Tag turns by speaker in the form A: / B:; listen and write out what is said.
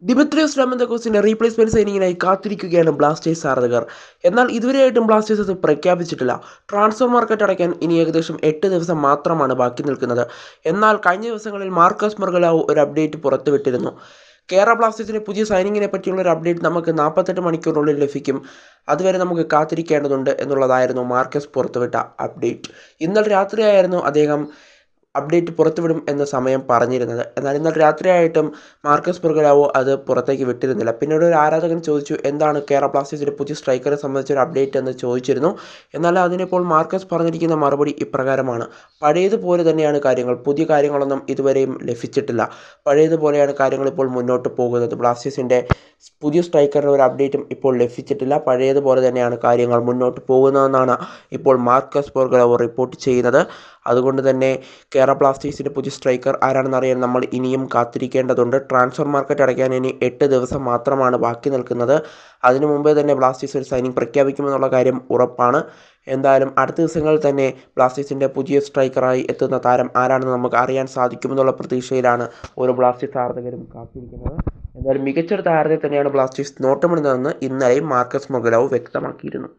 A: Dimitrios ഡയമന്തോക്കോസിന്റെ replacement സൈനിങ്ങിനായി കാത്തിരിക്കുകയാണ് Blasters ആരാധകർ. എന്നാൽ ഇതുവരെയായിട്ടും ബ്ലാസ്റ്റേഴ്സ് അത് പ്രഖ്യാപിച്ചിട്ടില്ല. ട്രാൻസ്ഫർ മാർക്കറ്റ് അടയ്ക്കാൻ ഇനി ഏകദേശം 8 ദിവസം മാത്രമാണ് ബാക്കി നിൽക്കുന്നത്. എന്നാൽ കഴിഞ്ഞ ദിവസങ്ങളിൽ മാർക്കസ് മൊർഗലാവോ ഒരു അപ്ഡേറ്റ് പുറത്തുവിട്ടിരുന്നു. കേരള ബ്ലാസ്റ്റേഴ്സിന്റെ പുതിയ സൈനിങ്ങിനെ പറ്റിയുള്ള ഒരു അപ്ഡേറ്റ് നമുക്ക് 48 മണിക്കൂറിനുള്ളിൽ ലഭിക്കും, അതുവരെ നമുക്ക് കാത്തിരിക്കേണ്ടതുണ്ട് എന്നുള്ളതായിരുന്നു മാർക്കസ് പുറത്തുവിട്ട അപ്ഡേറ്റ്. ഇന്നലെ രാത്രിയായിരുന്നു അദ്ദേഹം അപ്ഡേറ്റ് പുറത്തുവിടും എന്ന സമയം പറഞ്ഞിരുന്നത്. എന്നാൽ ഇന്നലെ രാത്രിയായിട്ടും മാർക്കസ് മൊർഗലാവോ അത് പുറത്തേക്ക് വിട്ടിരുന്നില്ല. പിന്നീട് ഒരു ആരാധകൻ ചോദിച്ചു, എന്താണ് കേരള ബ്ലാസ്റ്റേഴ്സിൻ്റെ പുതിയ സ്ട്രൈക്കറെ സംബന്ധിച്ചൊരു അപ്ഡേറ്റ് എന്ന് ചോദിച്ചിരുന്നു. എന്നാൽ അതിനിപ്പോൾ മാർക്കസ് പറഞ്ഞിരിക്കുന്ന മറുപടി ഇപ്രകാരമാണ്: പഴയതുപോലെ തന്നെയാണ് കാര്യങ്ങൾ, പുതിയ കാര്യങ്ങളൊന്നും ഇതുവരെയും ലഭിച്ചിട്ടില്ല. പഴയതുപോലെയാണ് കാര്യങ്ങൾ ഇപ്പോൾ മുന്നോട്ട് പോകുന്നത്. ബ്ലാസ്റ്റേഴ്സിൻ്റെ പുതിയ സ്ട്രൈക്കറിൻ്റെ ഒരു അപ്ഡേറ്റും ഇപ്പോൾ ലഭിച്ചിട്ടില്ല. പഴയതുപോലെ തന്നെയാണ് കാര്യങ്ങൾ മുന്നോട്ട് പോകുന്നതെന്നാണ് ഇപ്പോൾ മാർക്കസ് മൊർഗലാവോ റിപ്പോർട്ട് ചെയ്യുന്നത്. അതുകൊണ്ട് തന്നെ കേരള ബ്ലാസ്റ്റേഴ്സിൻ്റെ പുതിയ സ്ട്രൈക്കർ ആരാണെന്ന് അറിയാൻ നമ്മൾ ഇനിയും കാത്തിരിക്കേണ്ടതുണ്ട്. ട്രാൻസ്ഫർ മാർക്കറ്റ് അടയ്ക്കാൻ ഇനി 8 ദിവസം മാത്രമാണ് ബാക്കി നിൽക്കുന്നത്. അതിനു മുമ്പേ തന്നെ ബ്ലാസ്റ്റേഴ്സ് ഒരു സൈനിങ് പ്രഖ്യാപിക്കുമെന്നുള്ള കാര്യം ഉറപ്പാണ്. എന്തായാലും അടുത്ത ദിവസങ്ങളിൽ തന്നെ ബ്ലാസ്റ്റേഴ്സിൻ്റെ പുതിയ സ്ട്രൈക്കറായി എത്തുന്ന താരം ആരാണെന്ന് നമുക്ക് അറിയാൻ സാധിക്കുമെന്നുള്ള പ്രതീക്ഷയിലാണ് ഓരോ ബ്ലാസ്റ്റേഴ്സ് ആരാധകരും കാത്തിരിക്കുന്നത്. എന്തായാലും മികച്ചൊരു താരത്തെ തന്നെയാണ് ബ്ലാസ്റ്റേഴ്സ് നോട്ടമിടുന്നതെന്ന് ഇന്നലെയും മാർക്കസ് മൊർഗലാവോ വ്യക്തമാക്കിയിരുന്നു.